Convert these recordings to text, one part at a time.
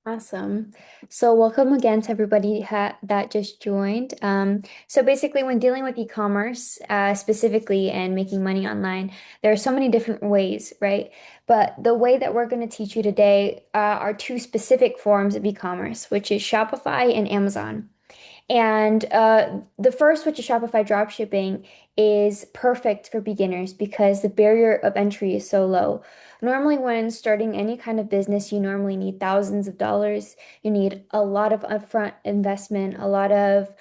Awesome. So welcome again to everybody that just joined. So basically, when dealing with e-commerce, specifically and making money online, there are so many different ways, right? But the way that we're going to teach you today, are two specific forms of e-commerce, which is Shopify and Amazon. And the first, which is Shopify dropshipping, is perfect for beginners because the barrier of entry is so low. Normally, when starting any kind of business, you normally need thousands of dollars. You need a lot of upfront investment, a lot of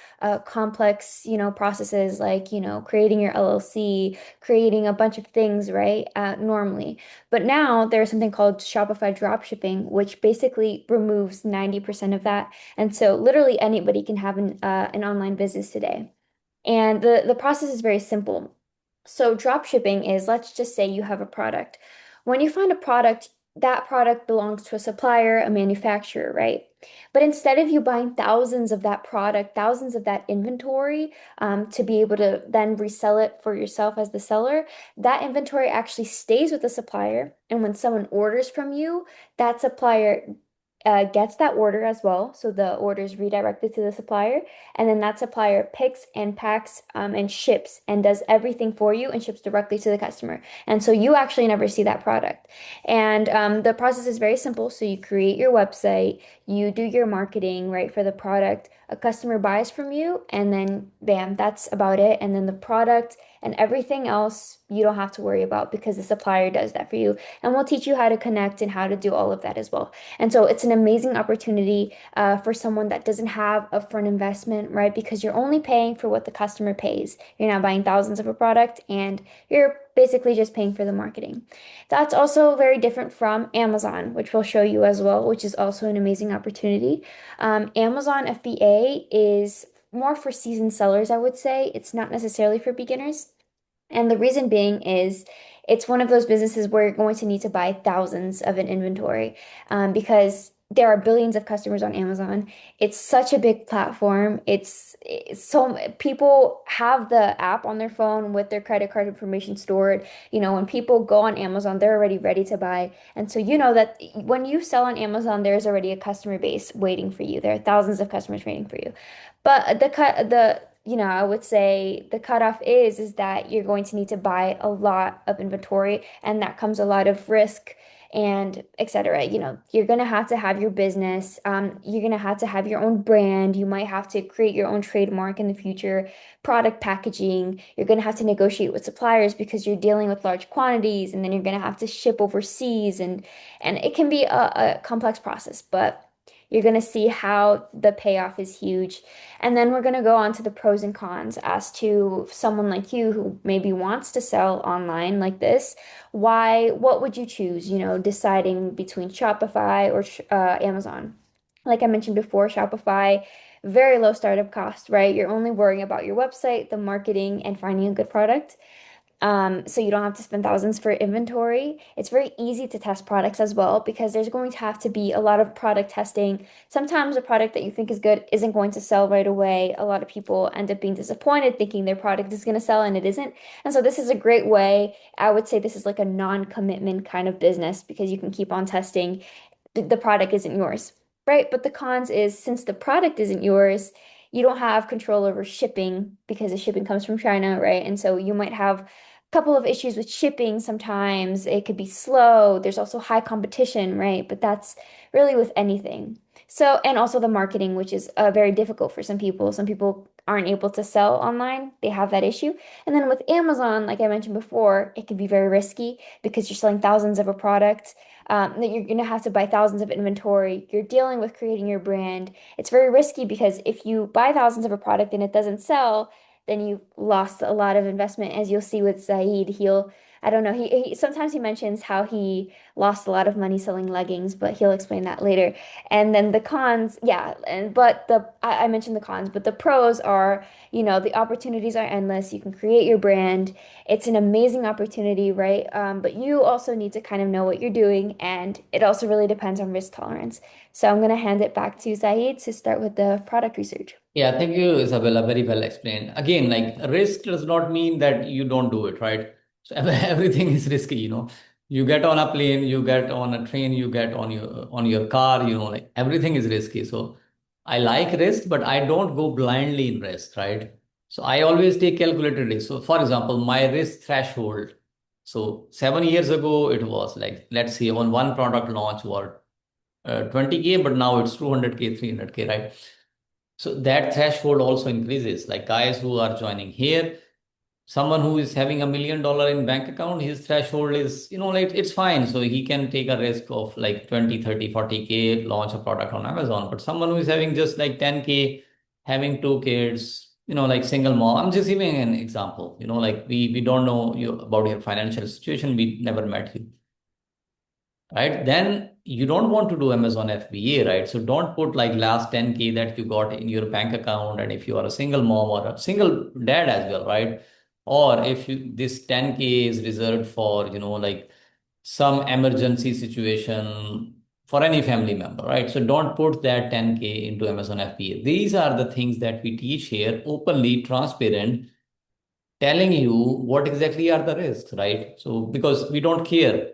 complex, processes like, creating your LLC, creating a bunch of things, right? Normally. But now there's something called Shopify dropshipping, which basically removes 90% of that. And so literally anybody can have an online business today. And the process is very simple. So drop shipping is, let's just say you have a product. When you find a product, that product belongs to a supplier, a manufacturer, right? But instead of you buying thousands of that product, thousands of that inventory, to be able to then resell it for yourself as the seller, that inventory actually stays with the supplier. And when someone orders from you, that supplier gets that order as well. So the order is redirected to the supplier, and then that supplier picks and packs and ships and does everything for you and ships directly to the customer. And so you actually never see that product. And the process is very simple. So you create your website, you do your marketing, right, for the product. A customer buys from you, and then bam, that's about it. And then the product and everything else you don't have to worry about because the supplier does that for you. And we'll teach you how to connect and how to do all of that as well. And so it's an amazing opportunity for someone that doesn't have upfront investment, right? Because you're only paying for what the customer pays. You're not buying thousands of a product and you're basically just paying for the marketing. That's also very different from Amazon, which we'll show you as well, which is also an amazing opportunity. Amazon FBA is more for seasoned sellers, I would say. It's not necessarily for beginners. And the reason being is it's one of those businesses where you're going to need to buy thousands of an inventory, because there are billions of customers on Amazon. It's such a big platform. It's so people have the app on their phone with their credit card information stored. When people go on Amazon, they're already ready to buy. And so you know that when you sell on Amazon, there's already a customer base waiting for you. There are thousands of customers waiting for you. But I would say the cutoff is that you're going to need to buy a lot of inventory, and that comes a lot of risk and etc. You're gonna have to have your business. You're gonna have to have your own brand. You might have to create your own trademark in the future, product packaging. You're gonna have to negotiate with suppliers because you're dealing with large quantities, and then you're gonna have to ship overseas, and it can be a complex process, but you're going to see how the payoff is huge. And then we're going to go on to the pros and cons as to someone like you who maybe wants to sell online like this. What would you choose, deciding between Shopify or Amazon? Like I mentioned before, Shopify, very low startup cost, right? You're only worrying about your website, the marketing, and finding a good product. So you don't have to spend thousands for inventory. It's very easy to test products as well because there's going to have to be a lot of product testing. Sometimes a product that you think is good isn't going to sell right away. A lot of people end up being disappointed thinking their product is going to sell and it isn't. And so this is a great way. I would say this is like a non-commitment kind of business because you can keep on testing. The product isn't yours, right? But the cons is since the product isn't yours, you don't have control over shipping because the shipping comes from China, right? And so you might have couple of issues with shipping sometimes. It could be slow. There's also high competition, right? But that's really with anything. So, and also the marketing, which is very difficult for some people. Some people aren't able to sell online. They have that issue. And then with Amazon, like I mentioned before, it can be very risky because you're selling thousands of a product, that you're going to have to buy thousands of inventory. You're dealing with creating your brand. It's very risky because if you buy thousands of a product and it doesn't sell, then you lost a lot of investment. As you'll see with Zahid, I don't know, sometimes he mentions how he lost a lot of money selling leggings, but he'll explain that later. And then the cons, yeah, I mentioned the cons, but the pros are, the opportunities are endless. You can create your brand. It's an amazing opportunity, right? But you also need to kind of know what you're doing, and it also really depends on risk tolerance. So I'm gonna hand it back to Zahid to start with the product research. Yeah, thank you, Isabella. Very well explained. Again, like risk does not mean that you don't do it, right? So everything is risky. You get on a plane, you get on a train, you get on your car, like everything is risky. So I like risk, but I don't go blindly in risk, right? So I always take calculated risk. So for example, my risk threshold. So 7 years ago, it was like, let's say on one product launch was 20K, but now it's 200K, 300K, right? So that threshold also increases. Like guys who are joining here, someone who is having $1 million in bank account, his threshold is, like it's fine. So he can take a risk of like 20, 30, 40K, launch a product on Amazon. But someone who is having just like 10K, having two kids, like single mom, I'm just giving an example, like we don't know you about your financial situation. We never met you, right? Then you don't want to do Amazon FBA, right? So don't put like last 10K that you got in your bank account. And if you are a single mom or a single dad as well, right? Or if this 10K is reserved for, like some emergency situation for any family member, right? So don't put that 10K into Amazon FBA. These are the things that we teach here, openly, transparent, telling you what exactly are the risks, right? So because we don't care.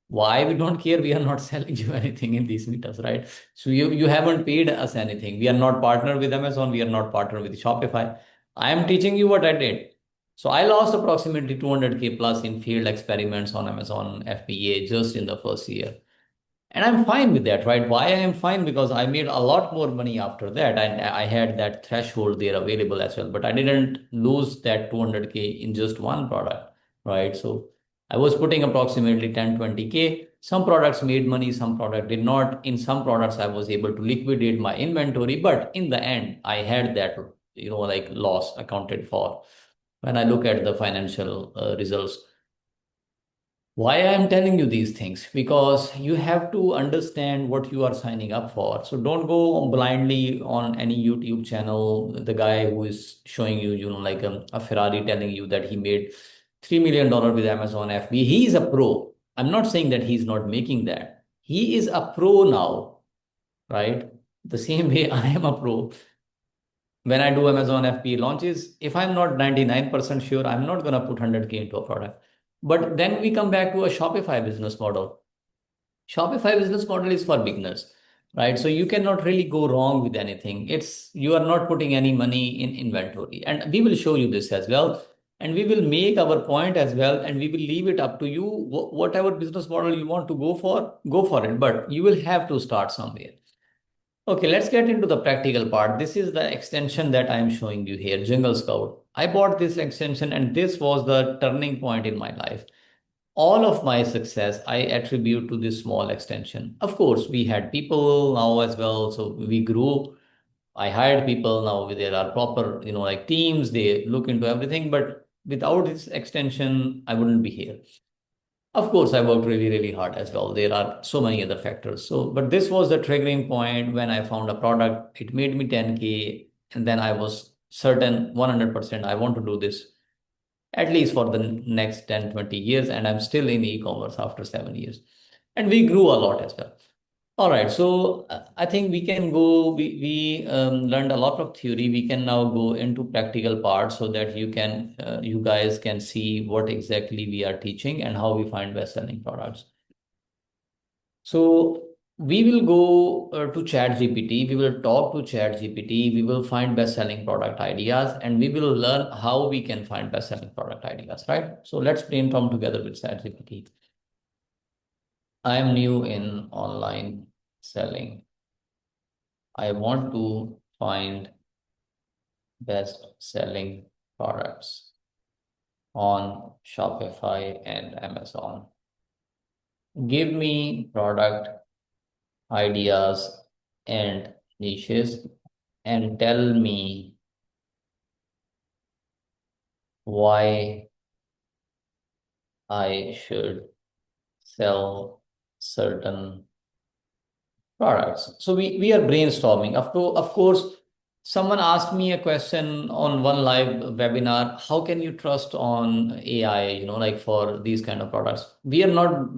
Why we don't care? We are not selling you anything in these meetups, right? So you haven't paid us anything. We are not partnered with Amazon. We are not partnered with Shopify. I am teaching you what I did. So I lost approximately 200K plus in field experiments on Amazon FBA just in the first year. And I'm fine with that, right? Why I am fine? Because I made a lot more money after that. And I had that threshold there available as well. But I didn't lose that 200K in just one product, right? So I was putting approximately 10, 20K. Some products made money, some product did not. In some products, I was able to liquidate my inventory. But in the end, I had that, like loss accounted for when I look at the financial results. Why I am telling you these things? Because you have to understand what you are signing up for. So don't go blindly on any YouTube channel. The guy who is showing you, like a Ferrari telling you that he made $3 million with Amazon FB. He is a pro. I'm not saying that he's not making that. He is a pro now, right? The same way I am a pro. When I do Amazon FB launches, if I'm not 99% sure, I'm not going to put 100K into a product. But then we come back to a Shopify business model. Shopify business model is for beginners, right? So you cannot really go wrong with anything. You are not putting any money in inventory. And we will show you this as well. And we will make our point as well. And we will leave it up to you. Whatever business model you want to go for it. But you will have to start somewhere. Okay, let's get into the practical part. This is the extension that I am showing you here, Jungle Scout. I bought this extension and this was the turning point in my life. All of my success I attribute to this small extension. Of course, we had people now as well, so we grew. I hired people now. There are proper, like teams. They look into everything. But without this extension, I wouldn't be here. Of course, I worked really, really hard as well. There are so many other factors. So, but this was the triggering point when I found a product. It made me 10K, and then I was certain 100% I want to do this at least for the next 10, 20 years. And I'm still in e-commerce after 7 years. And we grew a lot as well. All right, so I think we can go. We learned a lot of theory. We can now go into practical parts so that you guys can see what exactly we are teaching and how we find best-selling products. So we will go to ChatGPT. We will talk to ChatGPT. We will find best-selling product ideas, and we will learn how we can find best-selling product ideas. Right. So let's brainstorm together with ChatGPT. I am new in online selling. I want to find best selling products on Shopify and Amazon. Give me product ideas and niches and tell me why I should sell certain products. So we are brainstorming. Of course, someone asked me a question on one live webinar. How can you trust on AI, like for these kind of products? We are not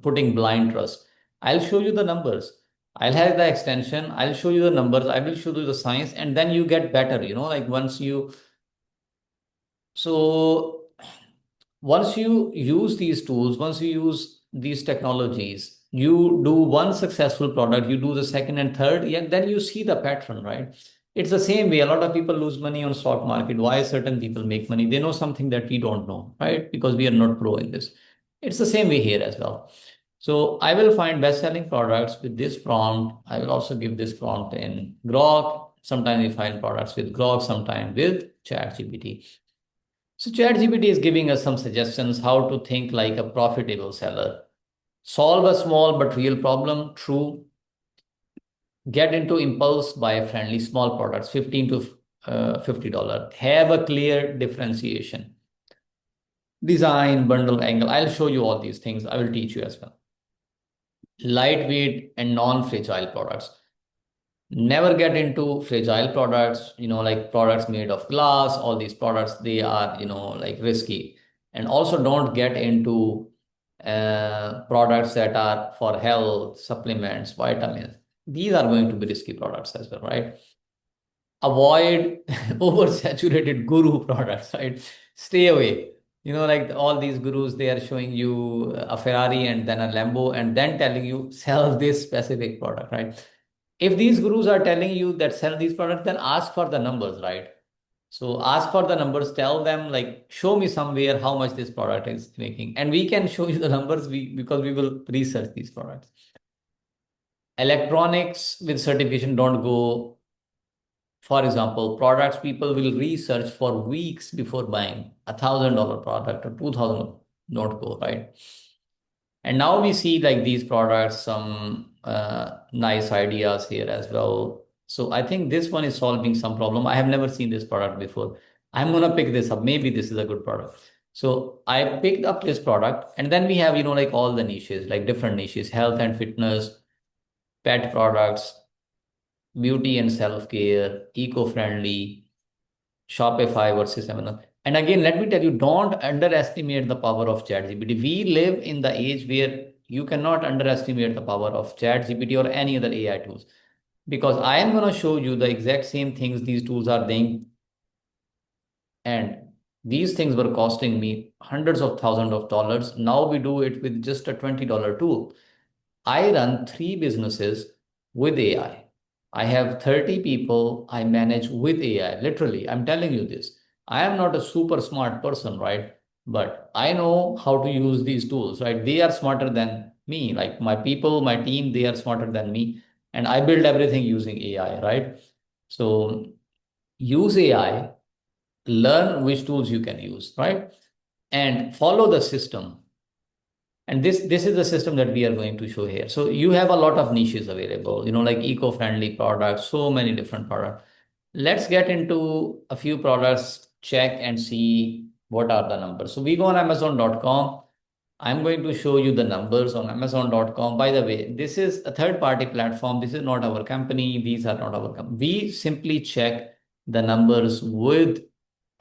putting blind trust. I'll show you the numbers. I'll have the extension. I'll show you the numbers. I will show you the science, and then you get better, like once you. So once you use these tools, once you use these technologies, you do one successful product, you do the second and third, yeah, then you see the pattern, right? It's the same way. A lot of people lose money on stock market. Why certain people make money? They know something that we don't know, right? Because we are not pro in this. It's the same way here as well. So I will find best-selling products with this prompt. I will also give this prompt in Grok. Sometimes we find products with Grok, sometimes with ChatGPT. So ChatGPT is giving us some suggestions how to think like a profitable seller. Solve a small but real problem. True. Get into impulse buy friendly small products, 15 to $50. Have a clear differentiation. Design, bundle, angle. I'll show you all these things. I will teach you as well. Lightweight and non-fragile products. Never get into fragile products, like products made of glass. All these products, they are, like risky. And also don't get into products that are for health, supplements, vitamins. These are going to be risky products as well, right? Avoid oversaturated guru products, right? Stay away. Like all these gurus, they are showing you a Ferrari and then a Lambo and then telling you sell this specific product, right? If these gurus are telling you that sell these products, then ask for the numbers, right? So ask for the numbers, tell them like, show me somewhere how much this product is making. And we can show you the numbers because we will research these products. Electronics with certification don't go. For example, products people will research for weeks before buying $1,000 product or 2,000 don't go, right? And now we see like these products, some nice ideas here as well. So I think this one is solving some problem. I have never seen this product before. I'm gonna pick this up. Maybe this is a good product. So I picked up this product, and then we have, like all the niches, like different niches, health and fitness, pet products, beauty and self-care, eco-friendly, Shopify versus Amazon. And again, let me tell you, don't underestimate the power of ChatGPT. We live in the age where you cannot underestimate the power of ChatGPT or any other AI tools. Because I am going to show you the exact same things these tools are doing. And these things were costing me hundreds of thousands of dollars. Now we do it with just a $20 tool. I run three businesses with AI. I have 30 people I manage with AI. Literally, I'm telling you this. I am not a super smart person, right? But I know how to use these tools, right? They are smarter than me. Like my people, my team, they are smarter than me. And I build everything using AI, right? So use AI, learn which tools you can use, right? And follow the system. And this is the system that we are going to show here. So you have a lot of niches available, like eco-friendly products, so many different products. Let's get into a few products, check and see what are the numbers. So we go on Amazon.com. I'm going to show you the numbers on Amazon.com. By the way, this is a third-party platform. This is not our company. These are not our company. We simply check the numbers with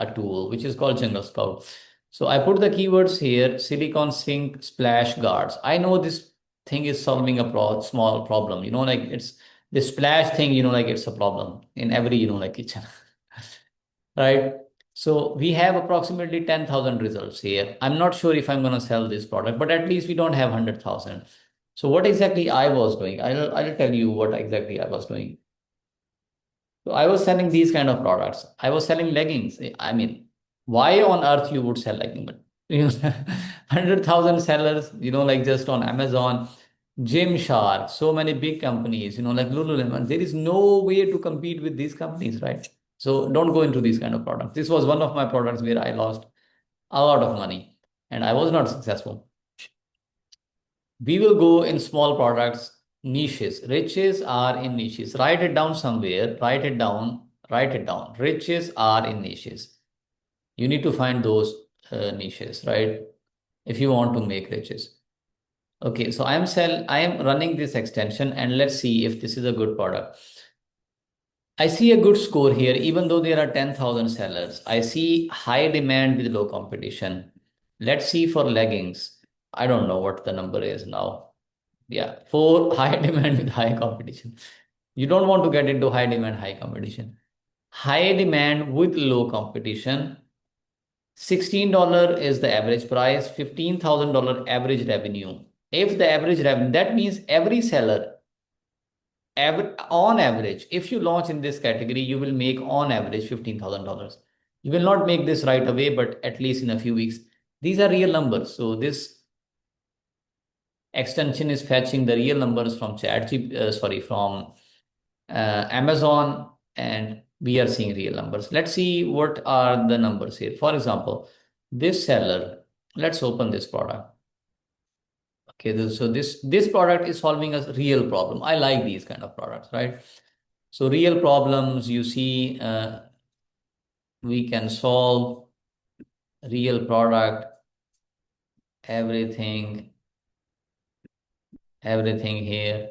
a tool, which is called Jungle Scout. So I put the keywords here, silicon sink splash guards. I know this thing is solving a small problem, like it's the splash thing, like it's a problem in every, like kitchen, right? So we have approximately 10,000 results here. I'm not sure if I'm going to sell this product, but at least we don't have 100,000. So what exactly I was doing, I'll tell you what exactly I was doing. So I was selling these kind of products. I was selling leggings. I mean, why on earth you would sell leggings? But 100,000 sellers, like just on Amazon, Gymshark, so many big companies, like Lululemon. There is no way to compete with these companies, right? So don't go into these kind of products. This was one of my products where I lost a lot of money and I was not successful. We will go in small products, niches. Riches are in niches. Write it down somewhere. Write it down. Write it down. Riches are in niches. You need to find those niches, right? If you want to make riches. Okay, so I am running this extension and let's see if this is a good product. I see a good score here, even though there are 10,000 sellers. I see high demand with low competition. Let's see for leggings. I don't know what the number is now. Yeah, for high demand with high competition. You don't want to get into high demand, high competition. High demand with low competition. $16 is the average price, $15,000 average revenue. If the average revenue, that means every seller, on average, if you launch in this category, you will make on average $15,000. You will not make this right away, but at least in a few weeks. These are real numbers. So this extension is fetching the real numbers from from Amazon, and we are seeing real numbers. Let's see what are the numbers here. For example, this seller, let's open this product. Okay, so this product is solving a real problem. I like these kind of products, right? So real problems, you see, we can solve real product, everything, everything here,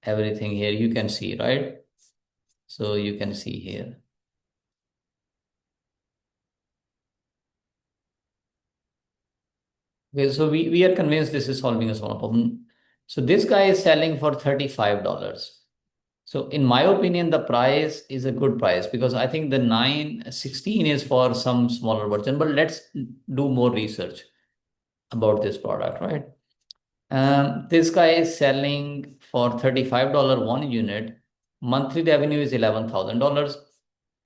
everything here. You can see, right? So you can see here. Okay, so we are convinced this is solving a small problem. So this guy is selling for $35. So in my opinion, the price is a good price because I think the 916 is for some smaller version, but let's do more research about this product, right? This guy is selling for $35 one unit. Monthly revenue is $11,000.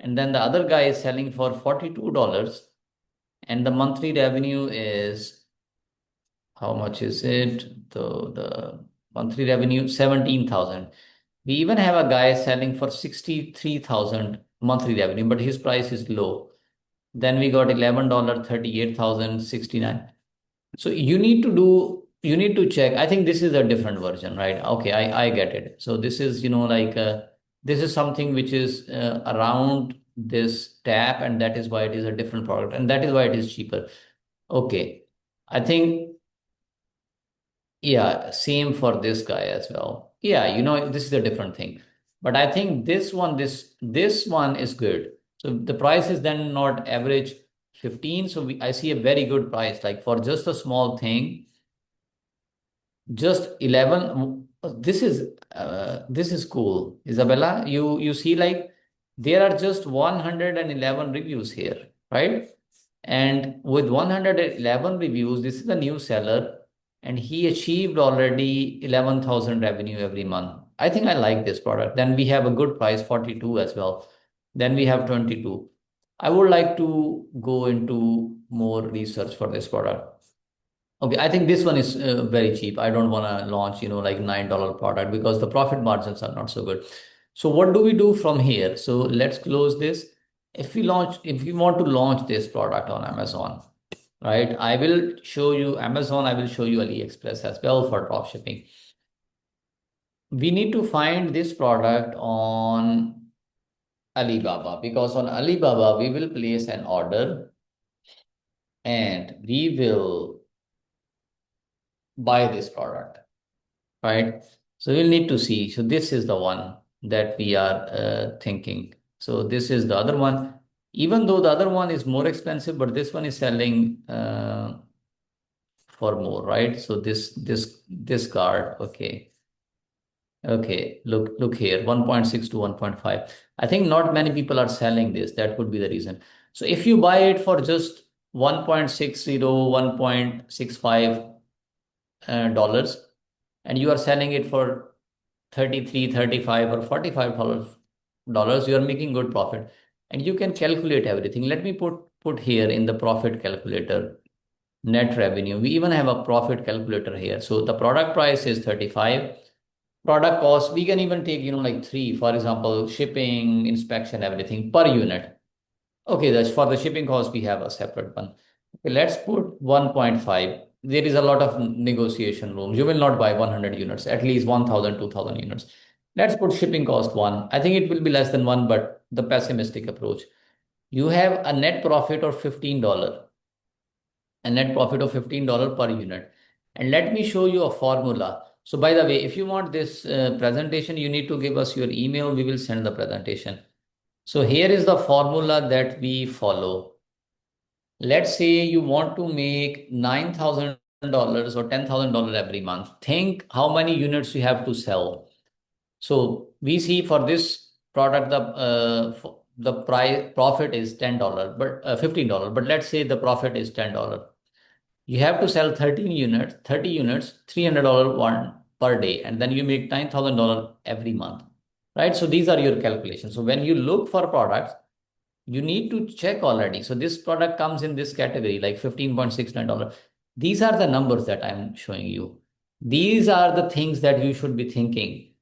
And then the other guy is selling for $42 and the monthly revenue is, how much is it? The monthly revenue 17,000. We even have a guy selling for 63,000 monthly revenue, but his price is low. Then we got $11, 38,069. So you need to check. I think this is a different version, right? Okay, I get it. So this is, this is something which is around this tab, and that is why it is a different product, and that is why it is cheaper. Okay. I think, yeah, same for this guy as well. Yeah, this is a different thing. But I think this one is good. So the price is then not average 15. So I see a very good price. Like for just a small thing, just 11. This is cool. Isabella, you see, like there are just 111 reviews here, right? And with 111 reviews, this is a new seller, and he achieved already 11,000 revenue every month. I think I like this product. Then we have a good price, 42 as well. Then we have 22. I would like to go into more research for this product. Okay, I think this one is very cheap. I don't want to launch, like $9 product because the profit margins are not so good. So what do we do from here? So let's close this. If we want to launch this product on Amazon, right? I will show you Amazon, I will show you AliExpress as well for dropshipping. We need to find this product on Alibaba because on Alibaba we will place an order and we will buy this product, right? So we'll need to see. So this is the one that we are thinking. So this is the other one. Even though the other one is more expensive, but this one is selling for more, right? So this card, okay. Okay, look here, 1.6 to 1.5. I think not many people are selling this. That could be the reason. So if you buy it for just 1.60, 1.65 dollars, and you are selling it for 33, 35, or $45, you are making good profit. And you can calculate everything. Let me put here in the profit calculator, net revenue. We even have a profit calculator here. So the product price is 35. Product cost, we can even take, like three, for example, shipping, inspection, everything per unit. Okay, that's for the shipping cost, we have a separate one. Okay, let's put 1.5. There is a lot of negotiation room. You will not buy 100 units, at least 1,000, 2,000 units. Let's put shipping cost one. I think it will be less than one, but the pessimistic approach. You have a net profit of $15, a net profit of $15 per unit. And let me show you a formula. So by the way, if you want this presentation, you need to give us your email. We will send the presentation. So here is the formula that we follow. Let's say you want to make $9,000 or $10,000 every month. Think how many units you have to sell. So we see for this product, the price profit is $10, but $15, but let's say the profit is $10. You have to sell 13 units, 30 units, $300 one per day, and then you make $9,000 every month, right? So these are your calculations. So when you look for products, you need to check already. So this product comes in this category, like $15.69. These are the numbers that I'm showing you. These are the things that you should be thinking.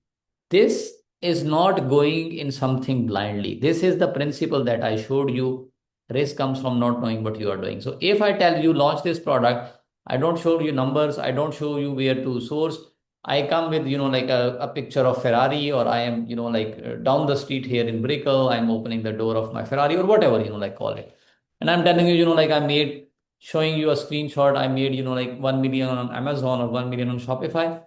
This is not going in something blindly. This is the principle that I showed you. Risk comes from not knowing what you are doing. So if I tell you launch this product, I don't show you numbers, I don't show you where to source. I come with, like a picture of Ferrari, or I am, down the street here in Brickell, I'm opening the door of my Ferrari or whatever, like call it. And I'm telling you, like I made, showing you a screenshot, I made, like 1 million on Amazon or 1 million on Shopify.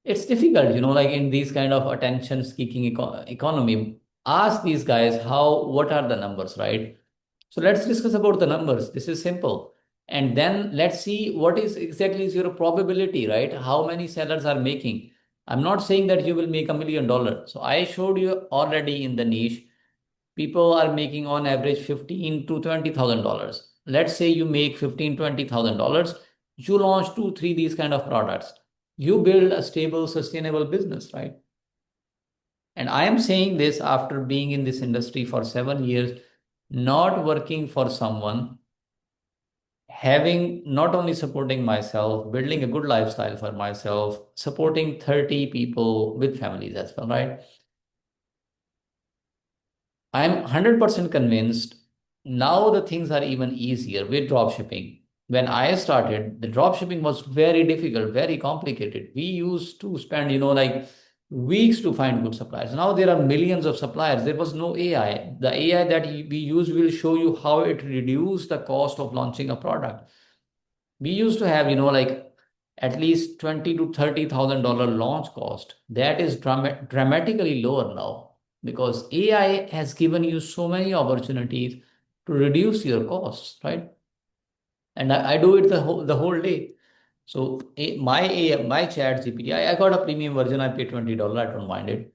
It's difficult, like in these kind of attention seeking economy. Ask these guys what are the numbers, right? So let's discuss about the numbers. This is simple. And then let's see what is exactly is your probability, right? How many sellers are making. I'm not saying that you will make $1 million. So I showed you already in the niche, people are making on average 15 to $20,000. Let's say you make 15, $20,000. You launch two, three these kind of products. You build a stable, sustainable business, right? And I am saying this after being in this industry for 7 years, not working for someone, having not only supporting myself, building a good lifestyle for myself, supporting 30 people with families as well, right? I'm 100% convinced now the things are even easier with dropshipping. When I started, the dropshipping was very difficult, very complicated. We used to spend, like weeks to find good suppliers. Now there are millions of suppliers. There was no AI. The AI that we use will show you how it reduced the cost of launching a product. We used to have, like at least 20 to $30,000 launch cost. That is dramatically lower now because AI has given you so many opportunities to reduce your costs, right? And I do it the whole day. So my chat GPT, I got a premium version. I pay $20. I don't mind it.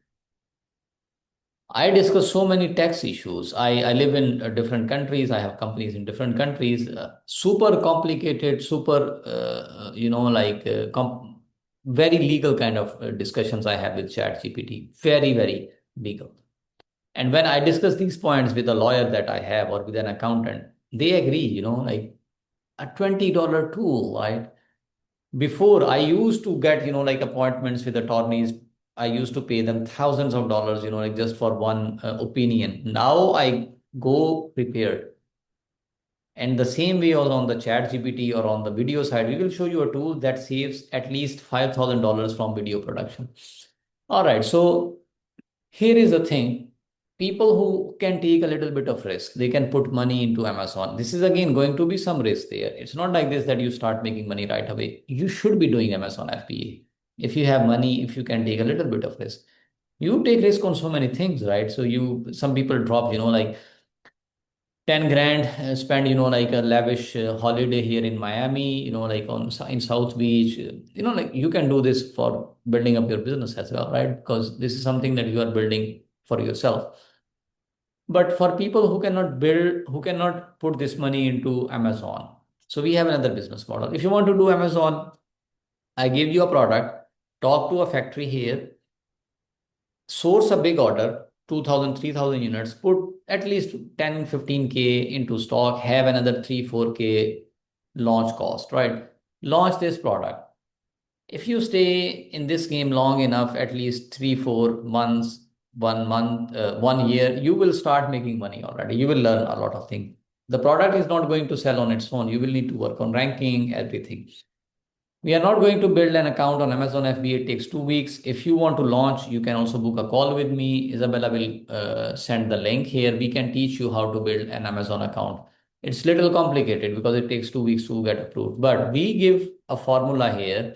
I discuss so many tax issues. I live in different countries. I have companies in different countries. Super complicated, super, very legal kind of discussions I have with ChatGPT. Very, very legal. And when I discuss these points with a lawyer that I have or with an accountant, they agree, like a $20 tool, right? Before I used to get, like appointments with attorneys. I used to pay them thousands of dollars, like just for one opinion. Now I go prepared. And the same way also on the chat GPT or on the video side, we will show you a tool that saves at least $5,000 from video production. All right. So here is the thing. People who can take a little bit of risk, they can put money into Amazon. This is again going to be some risk there. It's not like this that you start making money right away. You should be doing Amazon FBA. If you have money, if you can take a little bit of risk. You take risk on so many things, right? So some people drop, like 10 grand, spend, like a lavish holiday here in Miami, like in South Beach, like you can do this for building up your business as well, right? Because this is something that you are building for yourself. But for people who cannot build, who cannot put this money into Amazon, so we have another business model. If you want to do Amazon, I give you a product, talk to a factory here, source a big order, 2,000, 3,000 units, put at least 10, 15K into stock, have another 3, 4K launch cost, right? Launch this product. If you stay in this game long enough, at least 3, 4 months, 1 month, 1 year, you will start making money already. You will learn a lot of things. The product is not going to sell on its own. You will need to work on ranking, everything. We are not going to build an account on Amazon FBA. It takes 2 weeks. If you want to launch, you can also book a call with me. Isabella will send the link here. We can teach you how to build an Amazon account. It's little complicated because it takes 2 weeks to get approved. But we give a formula here.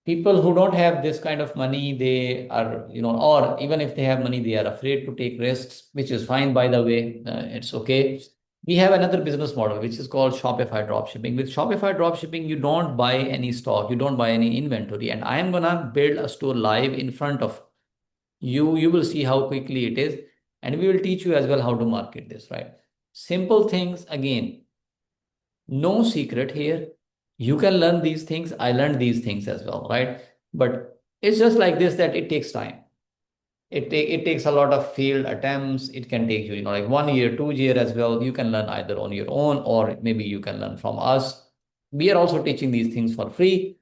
People who don't have this kind of money, they are, or even if they have money, they are afraid to take risks, which is fine, by the way. It's okay. We have another business model, which is called Shopify dropshipping. With Shopify dropshipping, you don't buy any stock, you don't buy any inventory, and I am gonna build a store live in front of you. You will see how quickly it is. And we will teach you as well how to market this, right? Simple things, again, no secret here. You can learn these things. I learned these things as well, right? But it's just like this, that it takes time. It takes a lot of failed attempts. It can take you, like 1 year, 2 year as well. You can learn either on your own, or maybe you can learn from us. We are also teaching these things for free.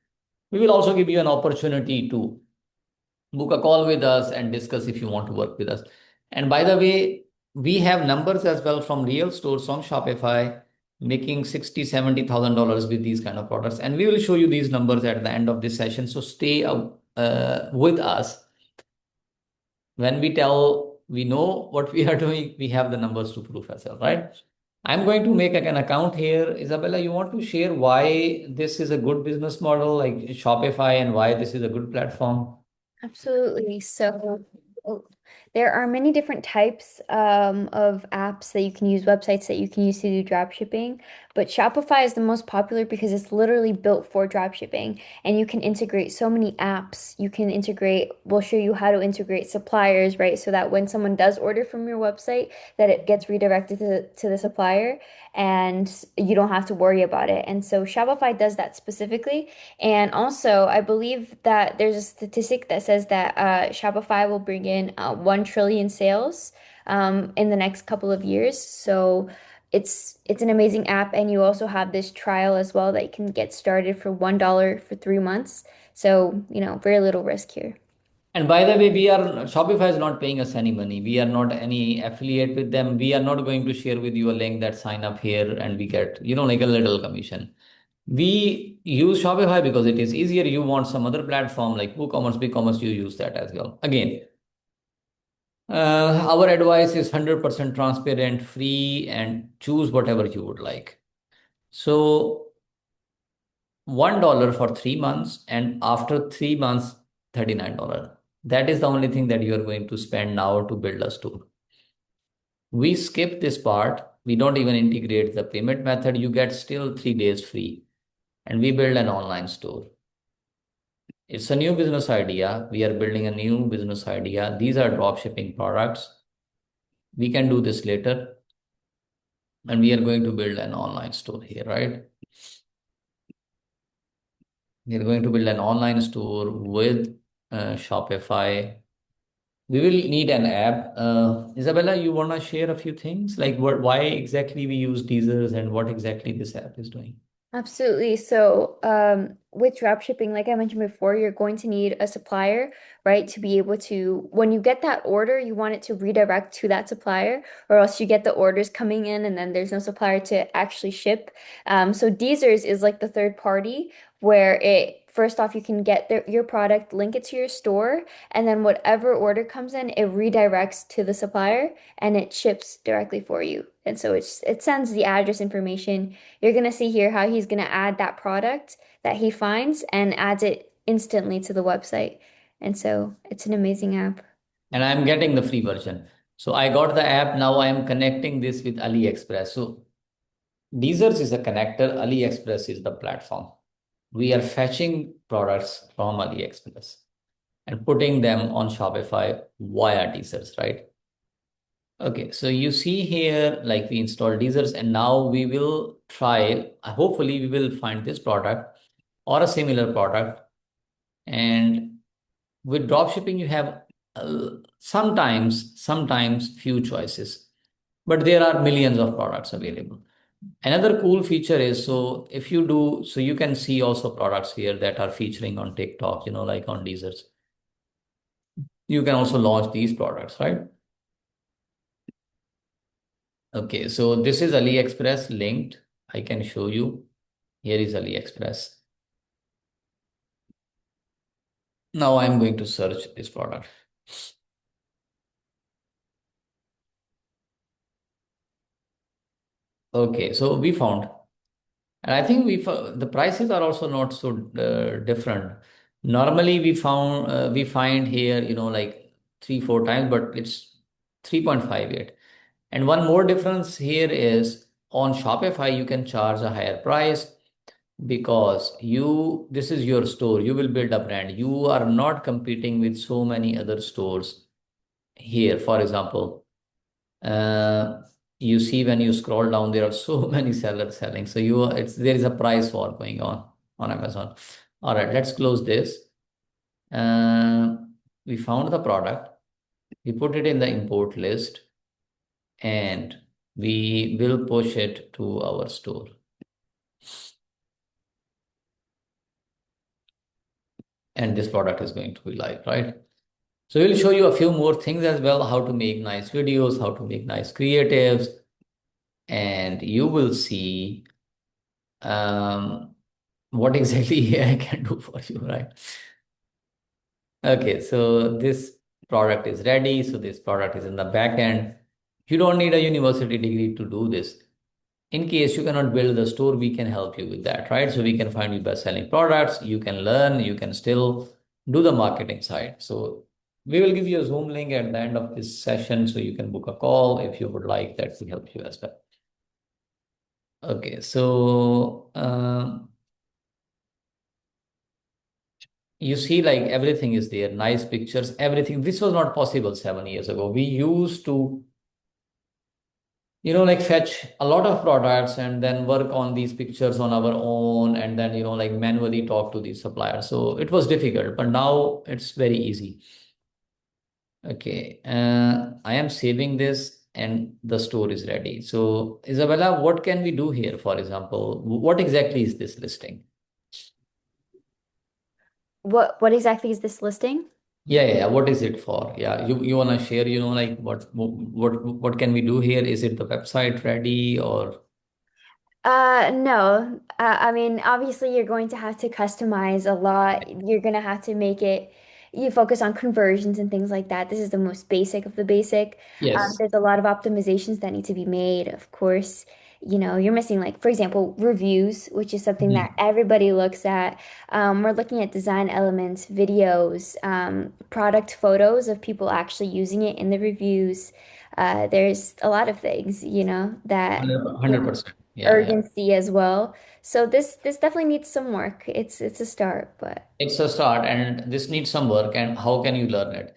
We will also give you an opportunity to book a call with us and discuss if you want to work with us. And by the way, we have numbers as well from real stores on Shopify making 60, $70,000 with these kind of products. And we will show you these numbers at the end of this session. So stay with us. When we tell we know what we are doing, we have the numbers to prove as well, right? I'm going to make an account here. Isabella, you want to share why this is a good business model like Shopify, and why this is a good platform? Absolutely. So there are many different types of apps that you can use, websites that you can use to do drop shipping, but Shopify is the most popular because it's literally built for drop shipping, and you can integrate so many apps. You can integrate, we'll show you how to integrate suppliers, right? So that when someone does order from your website, that it gets redirected to the supplier and you don't have to worry about it. And so Shopify does that specifically. And also, I believe that there's a statistic that says that Shopify will bring in 1 trillion sales in the next couple of years. So it's an amazing app, and you also have this trial as well that you can get started for $1 for 3 months. So, very little risk here. And by the way, Shopify is not paying us any money. We are not any affiliate with them. We are not going to share with you a link that sign up here and we get, like a little commission. We use Shopify because it is easier. You want some other platform like WooCommerce, BigCommerce, you use that as well. Again, our advice is 100% transparent, free, and choose whatever you would like. So $1 for 3 months, and after 3 months, $39. That is the only thing that you are going to spend now to build a store. We skip this part. We don't even integrate the payment method. You get still 3 days free, and we build an online store. It's a new business idea. We are building a new business idea. These are drop shipping products. We can do this later, and we are going to build an online store here, right? We are going to build an online store with Shopify. We will need an app. Isabella, you want to share a few things like why exactly we use DSers and what exactly this app is doing? Absolutely. So, with drop shipping, like I mentioned before, you're going to need a supplier, right? To be able to, when you get that order, you want it to redirect to that supplier, or else you get the orders coming in and then there's no supplier to actually ship. So Deezers is like the third party where first off, you can get your product, link it to your store, and then whatever order comes in, it redirects to the supplier and it ships directly for you. And so it sends the address information. You're going to see here how he's going to add that product that he finds and adds it instantly to the website. And so it's an amazing app. And I'm getting the free version. So I got the app. Now I am connecting this with AliExpress. So Deezers is a connector. AliExpress is the platform. We are fetching products from AliExpress and putting them on Shopify via Deezers, right? Okay, so you see here, like we installed Deezers, and now we will try, hopefully we will find this product or a similar product. And with dropshipping, you have sometimes few choices, but there are millions of products available. Another cool feature is, so if you do, so you can see also products here that are featuring on TikTok, like on Deezers. You can also launch these products, right? Okay, so this is AliExpress linked. I can show you. Here is AliExpress. Now I'm going to search this product. Okay, so we found, and I think the prices are also not so different. Normally we find here, like 3-4 times, but it's 3.58. And one more difference here is on Shopify, you can charge a higher price because this is your store. You will build a brand. You are not competing with so many other stores here. For example, Uh, you see when you scroll down, there are so many sellers selling. So there is a price war going on Amazon. All right, let's close this. Uh, we found the product. We put it in the import list, and we will push it to our store. And this product is going to be live, right? So we'll show you a few more things as well, how to make nice videos, how to make nice creatives, and you will see what exactly AI can do for you, right? Okay, so this product is ready. So this product is in the back end. You don't need a university degree to do this. In case you cannot build the store, we can help you with that, right? So we can find you best selling products. You can learn, you can still do the marketing side. So we will give you a Zoom link at the end of this session so you can book a call if you would like that to help you as well. Okay, so you see, like everything is there, nice pictures, everything. This was not possible 7 years ago. We used to, like fetch a lot of products and then work on these pictures on our own and then, like manually talk to these suppliers. So it was difficult, but now it's very easy. Okay, I am saving this and the store is ready. So Isabella, what can we do here? For example, what exactly is this listing? What exactly is this listing? Yeah. What is it for? Yeah, you wanna share, like what can we do here? Is it the website ready or No. I mean, obviously, you're going to have to customize a lot. You're going to have to make it, you focus on conversions and things like that. This is the most basic of the basic. yes? There's a lot of optimizations that need to be made. Of course, you're missing, like, for example, reviews, which is something that Mhm. everybody looks at. We're looking at design elements, videos, product photos of people actually using it in the reviews. There's a lot of things, that 100%. Yeah. urgency as well. So this definitely needs some work. It's a start, but It's a start, and this needs some work. And how can you learn it?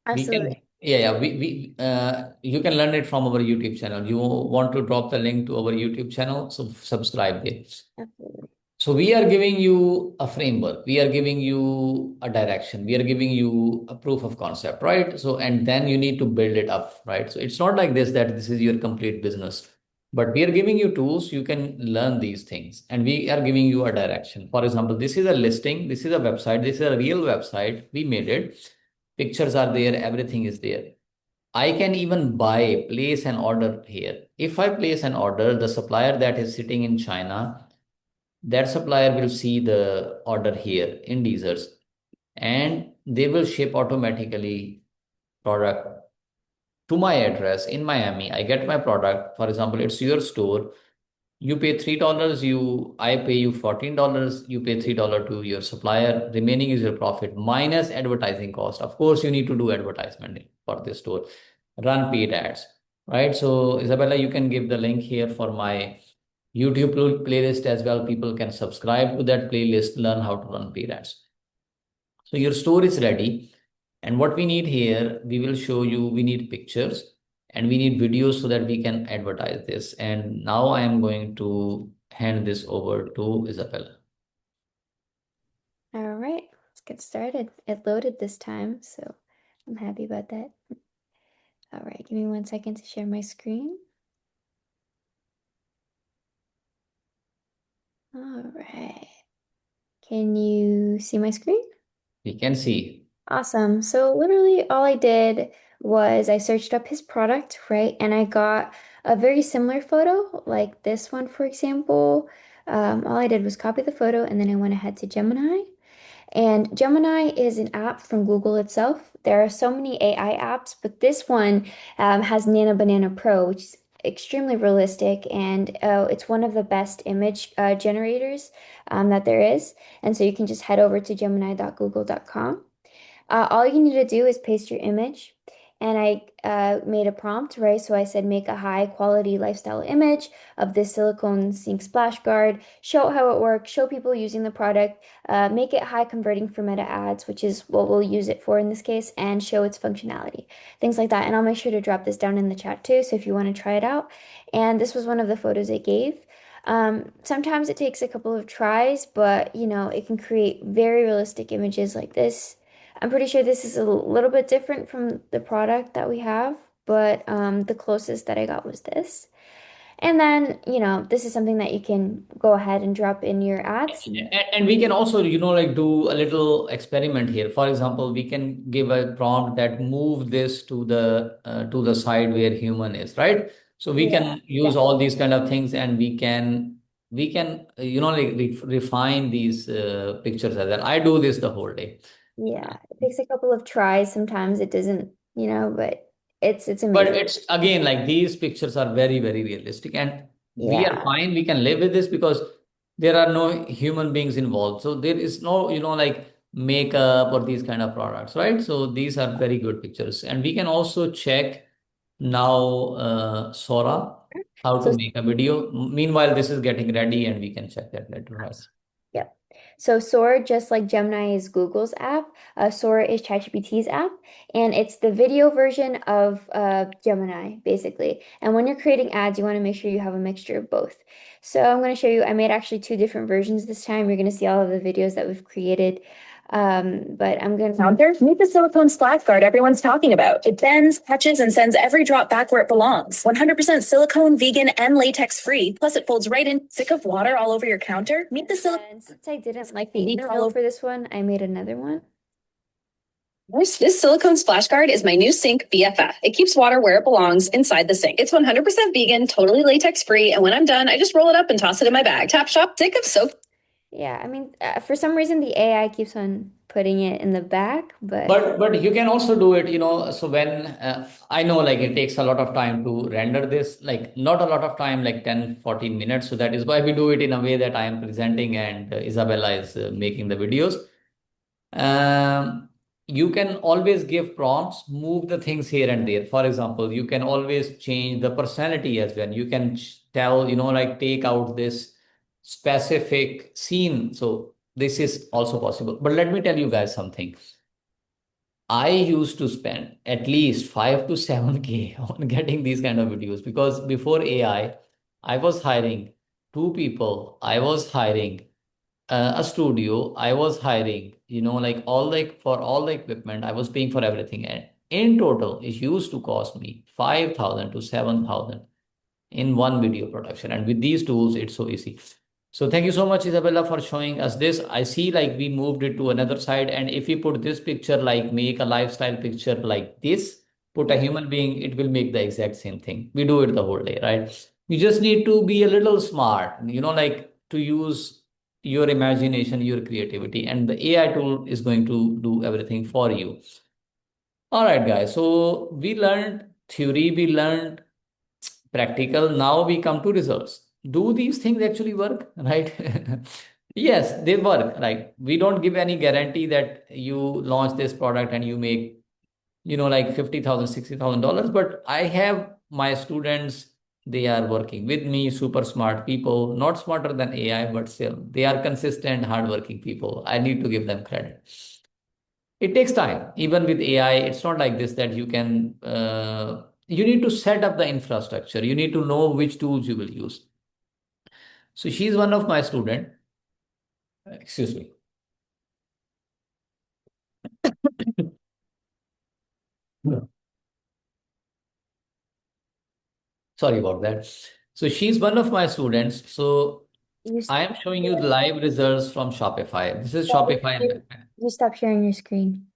We can, absolutely. yeah. You can learn it from our YouTube channel. You want to drop the link to our YouTube channel, so subscribe there. Absolutely. So we are giving you a framework. We are giving you a direction. We are giving you a proof of concept, right? So, and then you need to build it up, right? So it's not like this that this is your complete business, but we are giving you tools. You can learn these things, and we are giving you a direction. For example, this is a listing. This is a website. This is a real website. We made it. Pictures are there. Everything is there. I can even place an order here. If I place an order, the supplier that is sitting in China, that supplier will see the order here in Desers, and they will ship automatically product to my address in Miami. I get my product. For example, it's your store. You pay $3, I pay you $14, you pay $3 to your supplier. Remaining is your profit minus advertising cost. Of course, you need to do advertisement for this store. Run paid ads. Right. So Isabella, you can give the link here for my YouTube playlist as well. People can subscribe to that playlist, learn how to run paid ads. So your store is ready. And what we need here, we will show you, we need pictures and we need videos so that we can advertise this. And now I am going to hand this over to Isabella. All right, let's get started. It loaded this time, so I'm happy about that. All right, give me 1 second to share my screen. All right. Can you see my screen? We can see. Awesome. So literally all I did was I searched up his product, right? And I got a very similar photo, like this one, for example. All I did was copy the photo and then I went ahead to Gemini. And Gemini is an app from Google itself. There are so many AI apps, but this one has Nano Banana Pro, which is extremely realistic, and it's one of the best image generators that there is. And so you can just head over to gemini.google.com. All you need to do is paste your image, and I made a prompt, right? So I said, make a high quality lifestyle image of this silicone sink splash guard, show how it works, show people using the product, make it high converting for meta ads, which is what we'll use it for in this case, and show its functionality, things like that. And I'll make sure to drop this down in the chat too. So if you want to try it out. And this was one of the photos I gave. Sometimes it takes a couple of tries, but it can create very realistic images like this. I'm pretty sure this is a little bit different from the product that we have, but the closest that I got was this. And then, this is something that you can go ahead and drop in your ads. And we can also, like do a little experiment here. For example, we can give a prompt that move this to the side where human is, right? So we Yeah, can yeah, use all these kind of things, and we can like refine these pictures as well. I do this the whole day. yeah. It takes a couple of tries. Sometimes it doesn't, but it's But amazing. it's again like these pictures are very, very realistic, and we are Yeah. fine. We can live with this because there are no human beings involved. So there is no, like makeup or these kind of products, right? So these are very good pictures. And we can also check now, Sora, how to So make a video. Meanwhile, this is getting ready and we can check that later, right? Yep. So Sora, just like Gemini is Google's app, Sora is ChatGPT's app, and it's the video version of Gemini, basically. And when you're creating ads, you want to make sure you have a mixture of both. So I'm going to show you, I made actually two different versions this time. You're going to see all of the videos that we've created. But I'm going to Counter, meet the silicone splash guard everyone's talking about. It bends, catches, and sends every drop back where it belongs. 100% silicone, vegan, and latex free. Plus, it folds right in. Sick of water all over your counter? Meet the silicone. And since I didn't like the email for this one, I made another one. This silicone splash guard is my new sink BFF. It keeps water where it belongs, inside the sink. It's 100% vegan, totally latex free, and when I'm done, I just roll it up and toss it in my bag. Tap shop, sick of soap. Yeah, I mean, for some reason the AI keeps on putting it in the back, but But you can also do it, so when I know like it takes a lot of time to render this, like not a lot of time, like 10-14 minutes. So that is why we do it in a way that I am presenting and Isabella is making the videos. Um, you can always give prompts, move the things here and there. For example, you can always change the personality as well. You can tell, like take out this specific scene. So this is also possible. But let me tell you guys something. I used to spend at least 5 to 7K on getting these kind of videos because before I was hiring two people. I was hiring a studio. I was hiring, like for all the equipment, I was paying for everything. And in total, it used to cost me 5,000 to 7,000 in one video production. And with these tools, it's so easy. So thank you so much, Isabella, for showing us this. I see like we moved it to another side. And if we put this picture, like make a lifestyle picture like this, put a yeah. human being, it will make the exact same thing. We do it the whole day, right? You just need to be a little smart, like to use your imagination, your creativity, and the AI tool is going to do everything for you. All right, guys. So we learned theory, we learned practical. Now we come to results. Do these things actually work? Right? Yes, they work. Like we don't give any guarantee that you launch this product and you make, like 50,000, $60,000. But I have my students, they are working with me, super smart people, not smarter than AI, but still they are consistent, hardworking people. I need to give them credit. It takes time. Even with AI, it's not like this that you need to set up the infrastructure. You need to know which tools you will use. So she's one of my student. Excuse me. Sorry about that. So she's one of my students. So You I stop am showing you the live results from Shopify. This is Shopify. you stop sharing your screen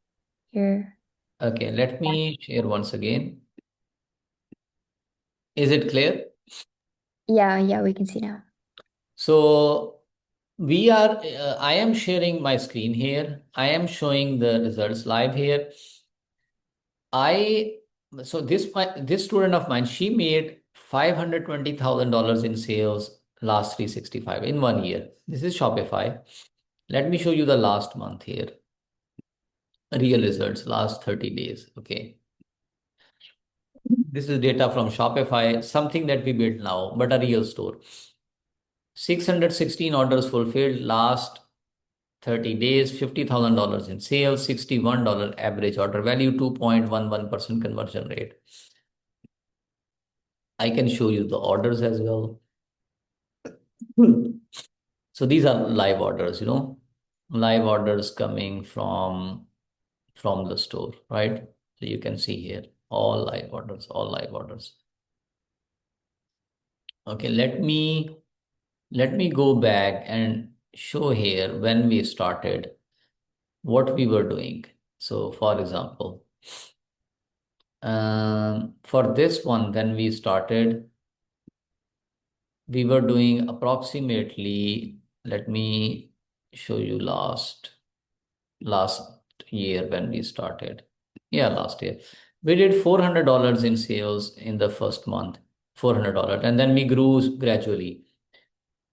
here. Okay, let me share once again. Is it clear? Yeah, yeah, we can see now. So I am sharing my screen here. I am showing the results live here. I so this student of mine, she made $520,000 in sales last 365 in 1 year. This is Shopify. Let me show you the last month here. Real results, last 30 days. Okay. This is data from Shopify, something that we built now, but a real store. 616 orders fulfilled last 30 days, $50,000 in sales, $61 average order value, 2.11% conversion rate. I can show you the orders as well. So these are live orders, live orders coming from the store, right? So you can see here all live orders, all live orders. Okay, let me go back and show here when we started what we were doing. So for example, for this one, when we started, we were doing approximately, let me show you last year when we started. Yeah, last year. We did $400 in sales in the first month, $400. And then we grew gradually.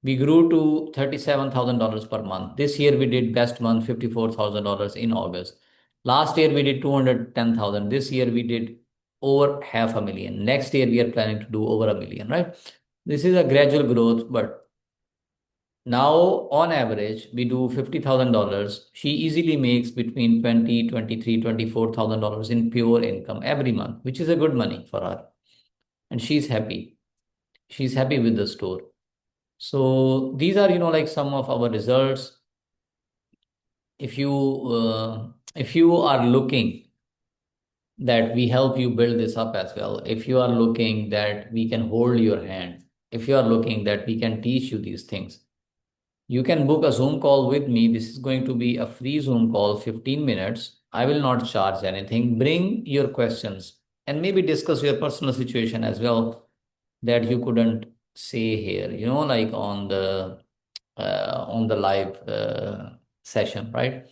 We grew to $37,000 per month. This year we did best month, $54,000 in August. Last year we did 210,000. This year we did over half a million. Next year we are planning to do over a million, right? This is a gradual growth, but now on average we do $50,000. She easily makes between 20, 23, $24,000 in pure income every month, which is a good money for her. And she's happy. She's happy with the store. So these are, like some of our results. If you are looking that we help you build this up as well, if you are looking that we can hold your hand, if you are looking that we can teach you these things, you can book a Zoom call with me. This is going to be a free Zoom call, 15 minutes. I will not charge anything. Bring your questions and maybe discuss your personal situation as well that you couldn't say here, like on the live session, right?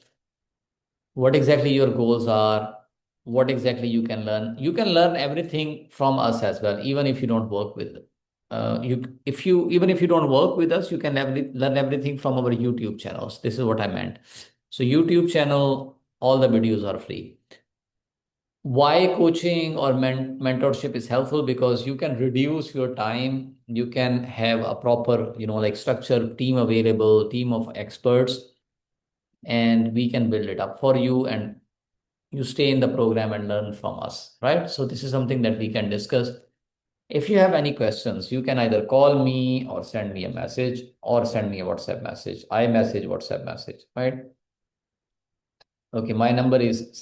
What exactly your goals are, what exactly you can learn. You can learn everything from us as well, even if you don't work with you if you even if you don't work with us, you can learn everything from our YouTube channels. This is what I meant. So YouTube channel, all the videos are free. Why coaching or mentorship is helpful? Because you can reduce your time, you can have a proper, like structured team available, team of experts, and we can build it up for you, and you stay in the program and learn from us, right? So this is something that we can discuss. If you have any questions, you can either call me or send me a message or send me a WhatsApp message. I message, WhatsApp message, right? Okay, my number is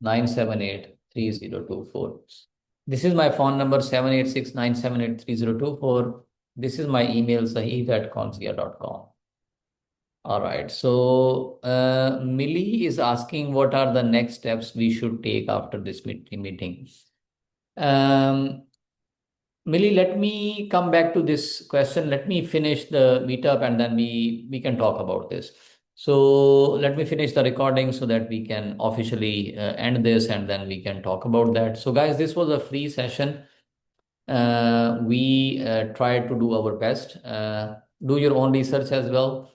786-978-3024. This is my phone number, 786-978-3024. This is my email, sahid@concierge.com. All right. So Millie is asking what are the next steps we should take after this meeting. Millie, let me come back to this question. Let me finish the meetup and then we can talk about this. So let me finish the recording so that we can officially end this and then we can talk about that. So guys, this was a free session. We tried to do our best. Do your own research as well.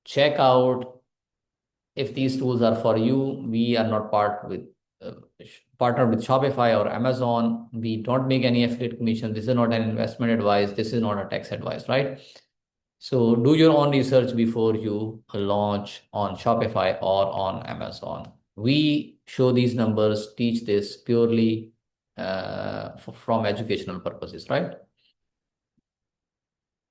Check out if these tools are for you. We are not partnered with Shopify or Amazon. We don't make any affiliate commission. This is not an investment advice. This is not a tax advice, right? So do your own research before you launch on Shopify or on Amazon. We show these numbers, teach this purely from educational purposes, right?